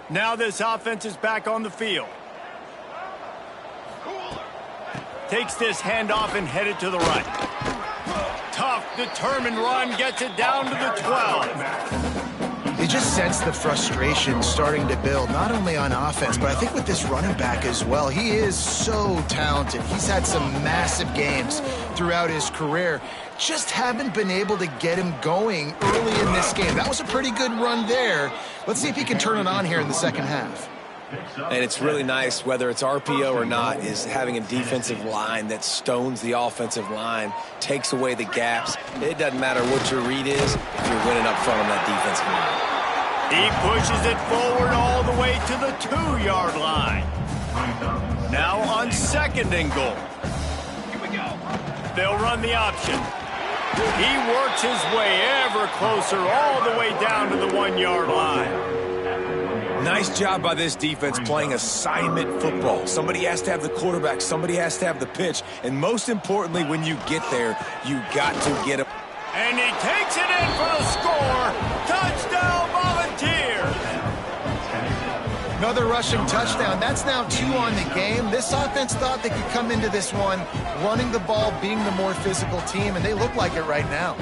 Now this offense is back on the field. Takes this handoff and headed to the right. Tough, determined run, gets it down to the 12. You just sense the frustration starting to build, not only on offense, but I think with this running back as well. He is so talented. He's had some massive games throughout his career. Just haven't been able to get him going early in this game. That was a pretty good run there. Let's see if he can turn it on here in the second half. And it's really nice, whether it's RPO or not, is having a defensive line that stones the offensive line, takes away the gaps. It doesn't matter what your read is if you're winning up front on that defensive line. He pushes it forward all the way to the 2-yard line. Now on 2nd and goal. Here we go. They'll run the option. He works his way ever closer all the way down to the 1-yard line. Nice job by this defense playing assignment football. Somebody has to have the quarterback. Somebody has to have the pitch. And most importantly, when you get there, you got to get him. And he takes it in for the score. Touchdown, Volunteers. Another rushing touchdown. That's now 2 on the game. This offense thought they could come into this one running the ball, being the more physical team, and they look like it right now.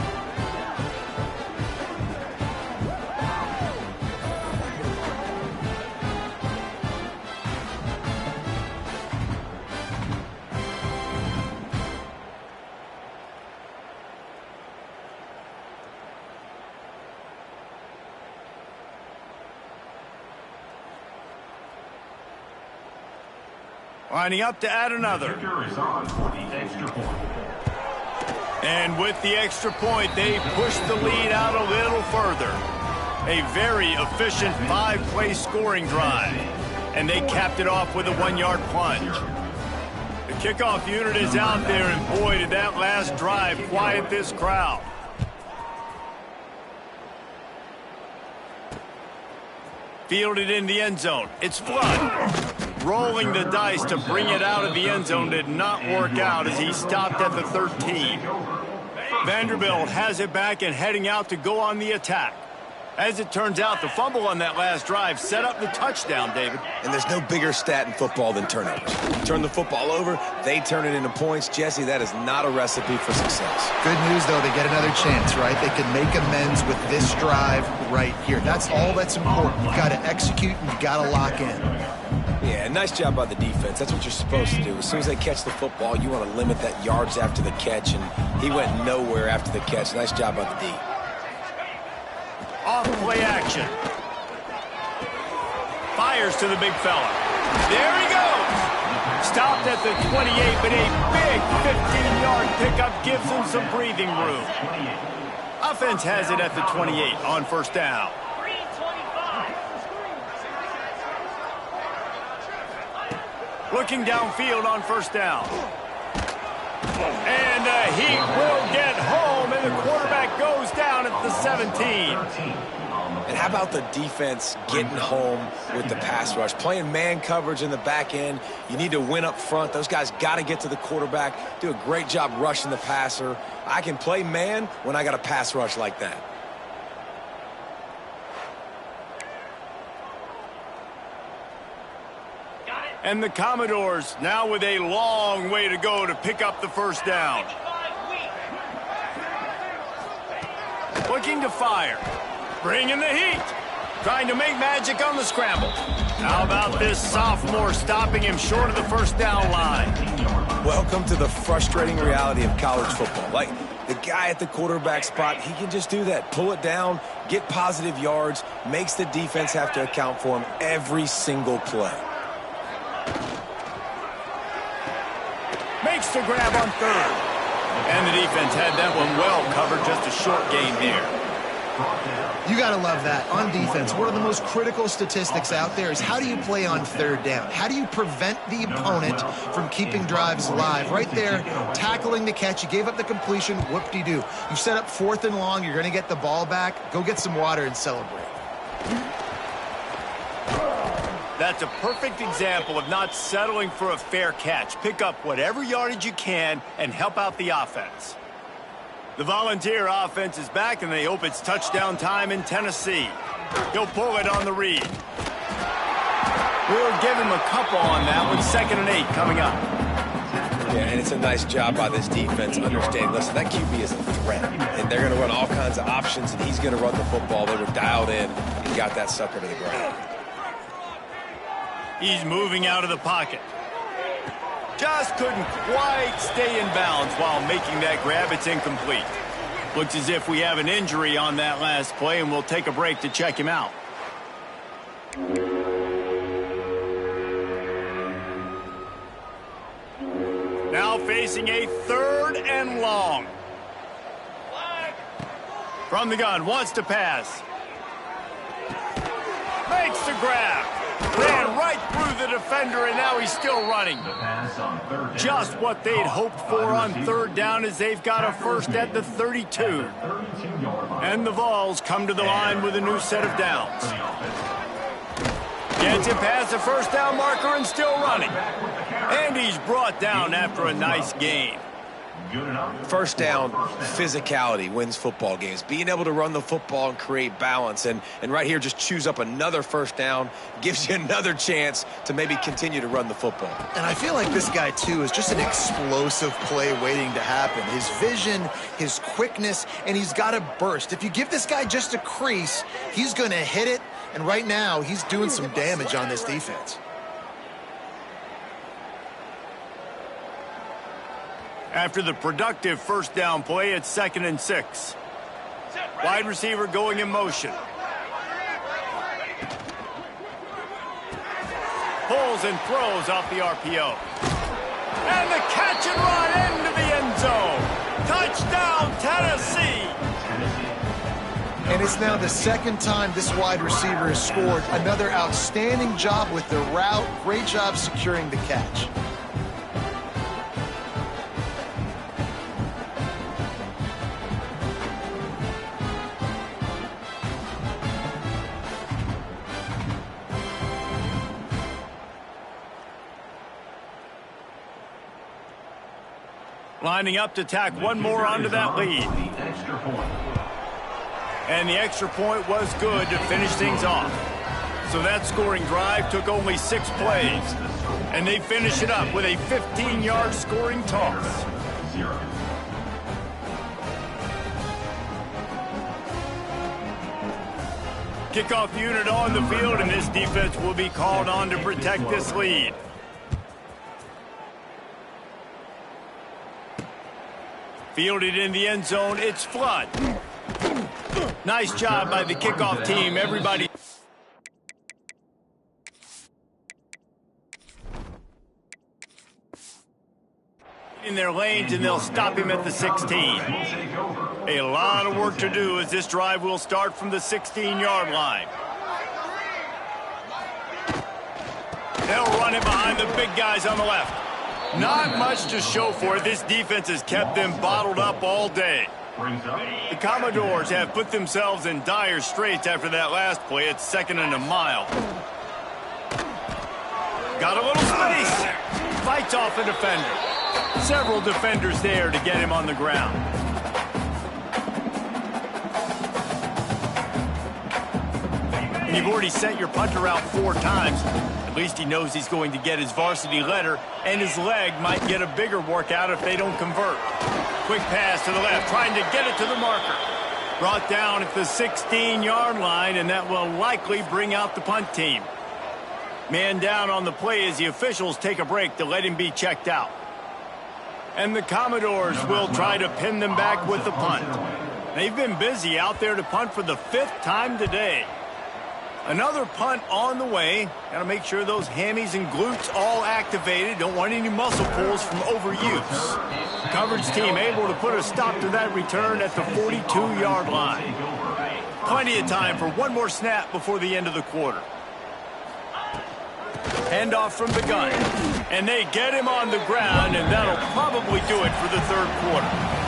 Lining up to add another. And with the extra point, they push the lead out a little further. A very efficient 5-play scoring drive. And they capped it off with a 1-yard plunge. The kickoff unit is out there, and boy, did that last drive quiet this crowd. Fielded in the end zone. It's Flood. Rolling the dice to bring it out of the end zone did not work out as he stopped at the 13. Vanderbilt has it back and heading out to go on the attack. As it turns out, the fumble on that last drive set up the touchdown, David. And there's no bigger stat in football than turnovers. Turn the football over, they turn it into points. Jesse, that is not a recipe for success. Good news, though, they get another chance, right? They can make amends with this drive right here. That's all that's important. You've got to execute and you've got to lock in. Yeah, nice job by the defense. That's what you're supposed to do. As soon as they catch the football, you want to limit that yards after the catch, and he went nowhere after the catch. Nice job by the D. Off play action. Fires to the big fella. There he goes. Stopped at the 28, but a big 15-yard pickup gives him some breathing room. Offense has it at the 28 on 1st down. Looking downfield on 1st down. And he will get home, and the quarterback goes down at the 17. And how about the defense getting home with the pass rush? Playing man coverage in the back end. You need to win up front. Those guys got to get to the quarterback, do a great job rushing the passer. I can play man when I got a pass rush like that. And the Commodores now with a long way to go to pick up the 1st down. Looking to fire. Bringing the heat. Trying to make magic on the scramble. How about this sophomore stopping him short of the 1st down line? Welcome to the frustrating reality of college football. Like, the guy at the quarterback spot, he can just do that. Pull it down, get positive yards, makes the defense have to account for him every single play. Makes the grab on 3rd. And the defense had that one well covered, just a short gain there. You got to love that. On defense, one of the most critical statistics out there is how do you play on 3rd down? How do you prevent the opponent from keeping drives alive? Right there, tackling the catch. You gave up the completion. Whoop-de-doo. You set up 4th and long. You're going to get the ball back. Go get some water and celebrate. That's a perfect example of not settling for a fair catch. Pick up whatever yardage you can and help out the offense. The Volunteer offense is back, and they hope it's touchdown time in Tennessee. He'll pull it on the read. We'll give him a couple on that one. 2nd and 8 coming up. Yeah, and it's a nice job by this defense understanding, listen, that QB is a threat, and they're going to run all kinds of options, and he's going to run the football. They were dialed in and got that sucker to the ground. He's moving out of the pocket. Just couldn't quite stay in bounds while making that grab. It's incomplete. Looks as if we have an injury on that last play, and we'll take a break to check him out. Now facing a 3rd and long. From the gun, wants to pass. Makes the grab. Ran right through the defender, and now he's still running. Just what they'd hoped for on 3rd down, as they've got a first at the 32. And the Vols come to the line with a new set of downs. Gets it past the 1st down marker and still running. And he's brought down after a nice gain. 1st down, physicality wins football games. Being able to run the football and create balance. And right here, just choose up another 1st down. Gives you another chance to maybe continue to run the football. And I feel like this guy, too, is just an explosive play waiting to happen. His vision, his quickness, and he's got a burst. If you give this guy just a crease, he's going to hit it. And right now, he's doing some damage on this defense. After the productive 1st down play, it's 2nd and 6. Wide receiver going in motion. Pulls and throws off the RPO. And the catch and run into the end zone. Touchdown, Tennessee. And it's now the 2nd time this wide receiver has scored. Another outstanding job with the route. Great job securing the catch. Lining up to tack one more onto that lead. And the extra point was good to finish things off. So that scoring drive took only 6 plays. And they finish it up with a 15-yard scoring toss. Kickoff unit on the field, and this defense will be called on to protect this lead. Fielded in the end zone, it's Flood. Nice job by the kickoff team. Everybody in their lanes, and they'll stop him at the 16. A lot of work to do as this drive will start from the 16-yard line. They'll run it behind the big guys on the left. Not much to show for it. This defense has kept them bottled up all day. The Commodores have put themselves in dire straits after that last play. It's 2nd and a mile. Got a little space. Fights off a defender. Several defenders there to get him on the ground. And you've already sent your punter out 4 times. At least he knows he's going to get his varsity letter, and his leg might get a bigger workout if they don't convert. Quick pass to the left, trying to get it to the marker. Brought down at the 16-yard line, and that will likely bring out the punt team. Man down on the play as the officials take a break to let him be checked out. And the Commodores will try to pin them back with the punt. They've been busy out there to punt for the 5th time today. Another punt on the way. Got to make sure those hammies and glutes all activated. Don't want any muscle pulls from overuse. Coverage team able to put a stop to that return at the 42-yard line. Plenty of time for one more snap before the end of the quarter. Handoff from the gun. And they get him on the ground, and that'll probably do it for the 3rd quarter.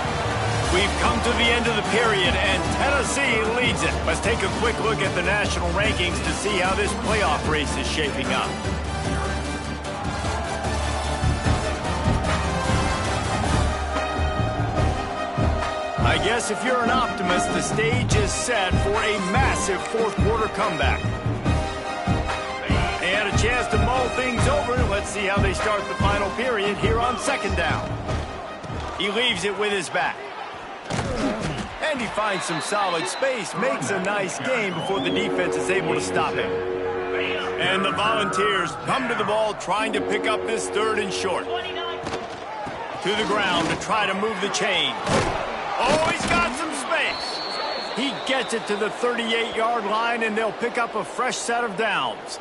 We've come to the end of the period, and Tennessee leads it. Let's take a quick look at the national rankings to see how this playoff race is shaping up. I guess if you're an optimist, the stage is set for a massive 4th quarter comeback. They had a chance chance to mull things over. Let's see how they start the final period here on second down. He leaves it with his back. And he finds some solid space, makes a nice gain before the defense is able to stop him. And the Volunteers come to the ball trying to pick up this third and short. To the ground to try to move the chain. Oh, he's got some space. He gets it to the 38-yard line, and they'll pick up a fresh set of downs.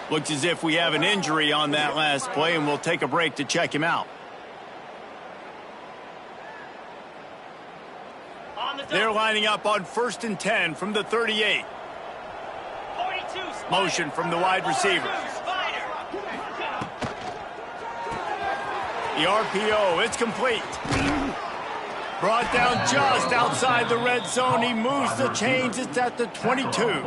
Looks as if we have an injury on that last play, and we'll take a break to check him out. They're lining up on 1st and 10 from the 38. Motion from the wide receiver. The RPO, it's complete. Brought down just outside the red zone. He moves the chains. It's at the 22.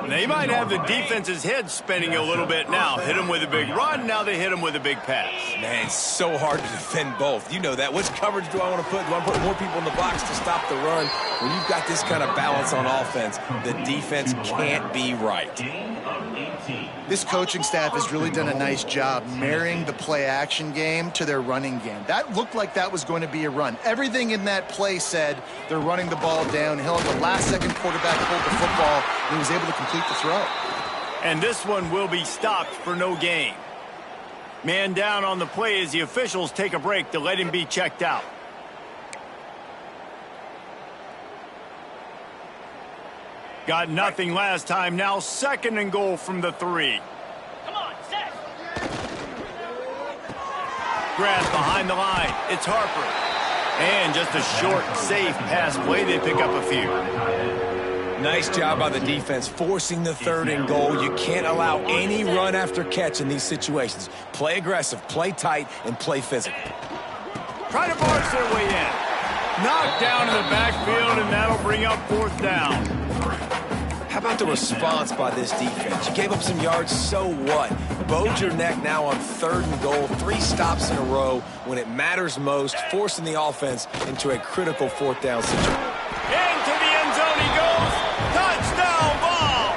They might have the defense's head spinning a little bit now. Hit him with a big run. Now they hit him with a big pass. Man, it's so hard to defend both. You know that. Which coverage do I want to put? Do I put more people in the box to stop the run? When you've got this kind of balance on offense, the defense can't be right. This coaching staff has really done a nice job marrying the play-action game to their running game. That looked like that was going to be a run. Everything in that play said they're running the ball downhill. The last-second quarterback pulled the football, and he was able to complete the throw. And this one will be stopped for no gain. Man down on the play as the officials take a break to let him be checked out. Got nothing last time. Now 2nd and goal from the 3. Come on, set. Grab behind the line. It's Harper. And just a short, safe pass play. They pick up a few. Nice job by the defense forcing the 3rd and goal. You can't allow any run after catch in these situations. Play aggressive, play tight, and play physical. Try to barge their way in. Knocked down in the backfield, and that'll bring up 4th down. How about the response by this defense? You gave up some yards, so what? Bowed your neck now on 3rd and goal. 3 stops in a row when it matters most, forcing the offense into a critical 4th down situation. Into the end zone he goes. Touchdown ball.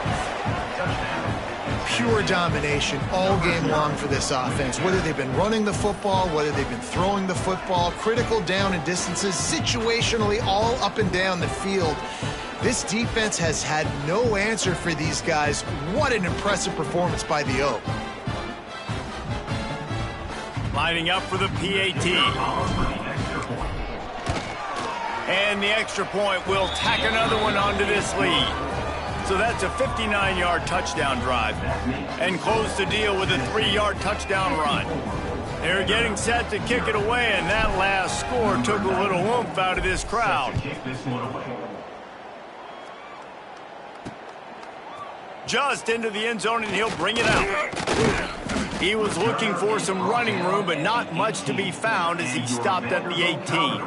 Pure domination all game long for this offense. Whether they've been running the football, whether they've been throwing the football, critical down and distances, situationally all up and down the field. This defense has had no answer for these guys. What an impressive performance by the Oak. Lining up for the PAT. And the extra point will tack another one onto this lead. So that's a 59-yard touchdown drive. And close the deal with a 3-yard touchdown run. They're getting set to kick it away, and that last score took a little oomph out of this crowd. Just into the end zone, and he'll bring it out. He was looking for some running room, but not much to be found as he stopped at the 18.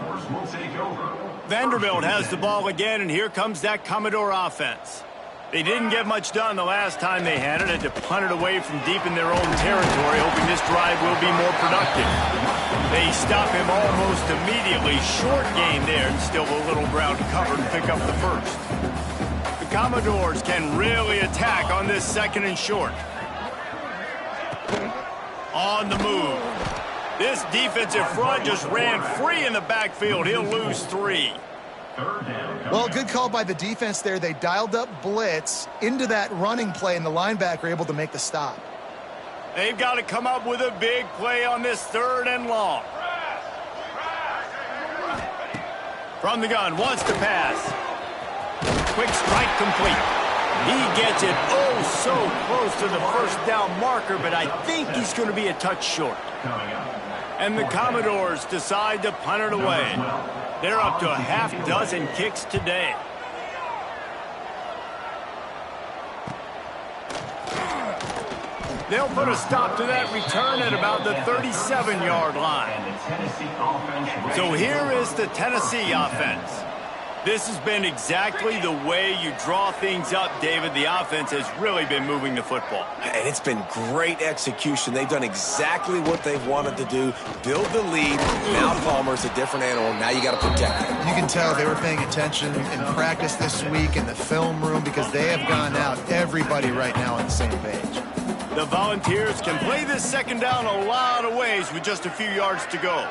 Vanderbilt has the ball again, and here comes that Commodore offense. They didn't get much done the last time they had it. Had to punt it away from deep in their own territory, hoping this drive will be more productive. They stop him almost immediately. Short gain there, and still a little ground to cover to pick up the first. The Commodores can really attack on this 2nd and short. On the move. This defensive front just ran free in the backfield. He'll lose 3. Well, good call by the defense there. They dialed up blitz into that running play, and the linebacker able to make the stop. They've got to come up with a big play on this 3rd and long. From the gun, wants to pass. Quick strike complete. He gets it so close to the 1st down marker, but I think he's going to be a touch short. And the Commodores decide to punt it away. They're up to a half-dozen kicks today. They'll put a stop to that return at about the 37-yard line. So here is the Tennessee offense. This has been exactly the way you draw things up, David. The offense has really been moving the football. And it's been great execution. They've done exactly what they've wanted to do. Build the lead. Now Palmer's a different animal. Now you got to protect him. You can tell they were paying attention in practice this week in the film room because they have gone out, everybody right now on the same page. The Volunteers can play this second down a lot of ways with just a few yards to go.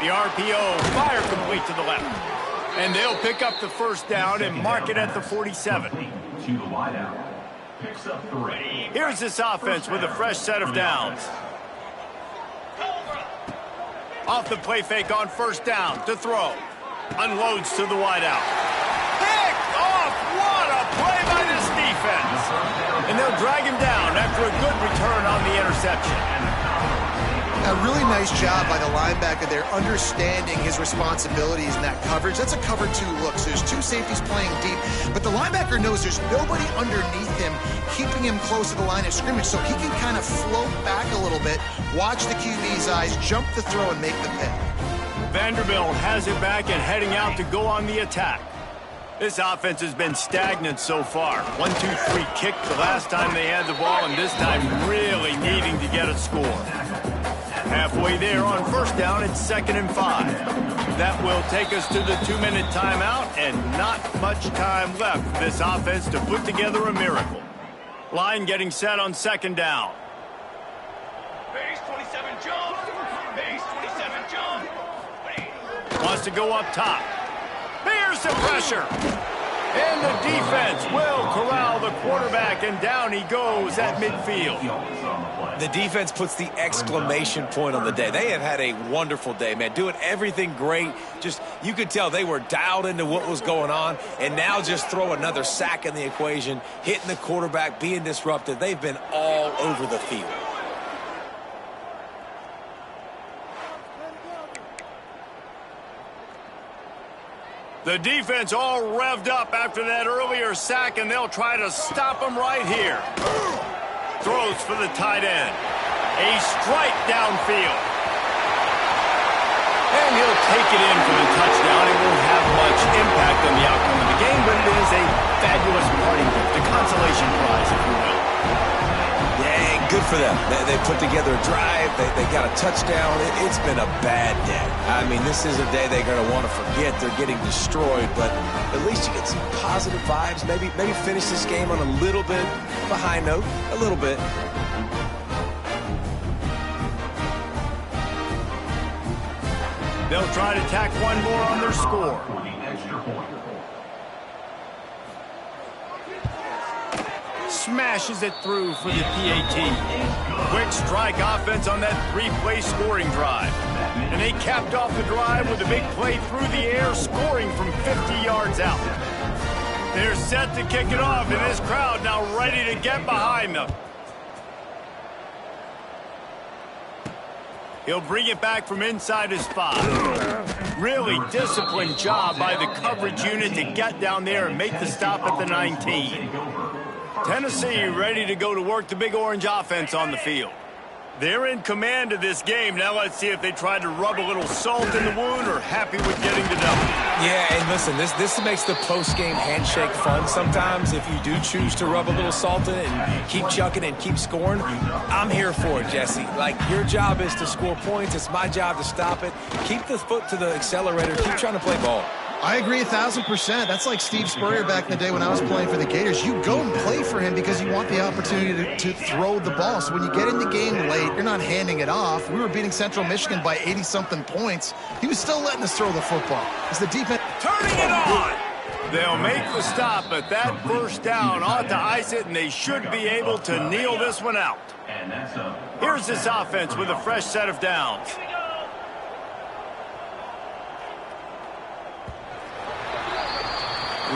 The RPO, fire complete to the left. And they'll pick up the first down and mark it at the 47. To the wideout. Picks up 3. Here's this offense with a fresh set of downs. Off the play fake on first down to throw. Unloads to the wideout. Picked off! What a play by this defense! And they'll drag him down after a good return on the interception. A really nice job by the linebacker there, understanding his responsibilities in that coverage. That's a cover 2 look, so there's 2 safeties playing deep, but the linebacker knows there's nobody underneath him, keeping him close to the line of scrimmage, so he can kind of float back a little bit, watch the QB's eyes, jump the throw, and make the pick. Vanderbilt has it back and heading out to go on the attack. This offense has been stagnant so far. 1-2-3 kick the last time they had the ball, and this time really needing to get a score. Halfway there on first down, it's 2nd and 5. That will take us to the 2-minute timeout, and not much time left for this offense to put together a miracle. Line getting set on 2nd down. Base 27 jump. Base 27 jump. Wants to go up top. Here's the pressure. And the defense will corral the quarterback, and down he goes at midfield. The defense puts the exclamation point on the day. They have had a wonderful day, man. Doing everything great. Just, you could tell they were dialed into what was going on, and now just throw another sack in the equation, hitting the quarterback, being disruptive. They've been all over the field. The defense all revved up after that earlier sack, and they'll try to stop him right here. Throws for the tight end. A strike downfield. And he'll take it in for the touchdown. It won't have much impact on the outcome of the game, but it is a fabulous parting gift, a consolation prize, if you will. Yeah, good for them. They put together a drive. They got a touchdown. It's been a bad day. I mean, this is a day they're going to want to forget. They're getting destroyed, but at least you get some positive vibes. Maybe finish this game on a little bit of a high note, a little bit. They'll try to tack one more on their score. For the extra point. Smashes it through for the PAT. Quick strike offense on that 3-play scoring drive. And they capped off the drive with a big play through the air, scoring from 50 yards out. They're set to kick it off, and this crowd now ready to get behind them. He'll bring it back from inside his spot. Really disciplined job by the coverage unit to get down there and make the stop at the 19. Tennessee ready to go to work the Big Orange offense on the field. They're in command of this game. Now let's see if they try to rub a little salt in the wound or happy with getting the W. Yeah, and listen, this makes the post-game handshake fun sometimes. If you do choose to rub a little salt in it and keep chucking and keep scoring, I'm here for it, Jesse. Like, your job is to score points. It's my job to stop it. Keep the foot to the accelerator. Keep trying to play ball. I agree 1,000%. That's like Steve Spurrier back in the day when I was playing for the Gators. You go and play for him because you want the opportunity to throw the ball. So when you get in the game late, you're not handing it off. We were beating Central Michigan by 80-something points. He was still letting us throw the football. It's the defense. Turning it on! They'll make the stop, but that first down ought to ice it, and they should be able to kneel this one out. And that's a Here's this offense with a fresh set of downs.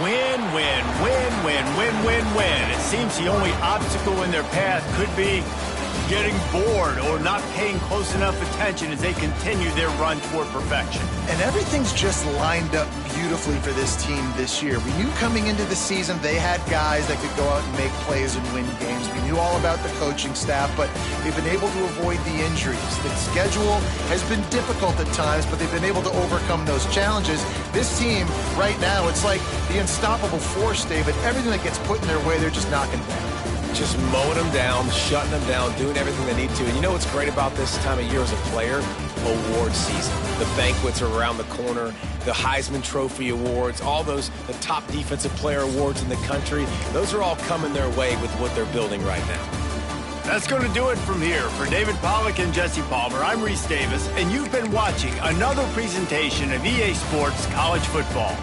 Win, win, win, win, win, win, win. It seems the only obstacle in their path could be getting bored or not paying close enough attention as they continue their run toward perfection. And everything's just lined up beautifully for this team this year. We knew coming into the season they had guys that could go out and make plays and win games. We knew all about the coaching staff, but they've been able to avoid the injuries. The schedule has been difficult at times, but they've been able to overcome those challenges. This team, right now, it's like the unstoppable force, David. Everything that gets put in their way, they're just knocking down. Just mowing them down, shutting them down, doing everything they need to. And you know what's great about this time of year as a player? Award season. The banquets are around the corner, the Heisman Trophy awards, all those, the top defensive player awards in the country. Those are all coming their way with what they're building right now. That's going to do it from here. For David Pollack and Jesse Palmer, I'm Reese Davis, and you've been watching another presentation of EA Sports College Football.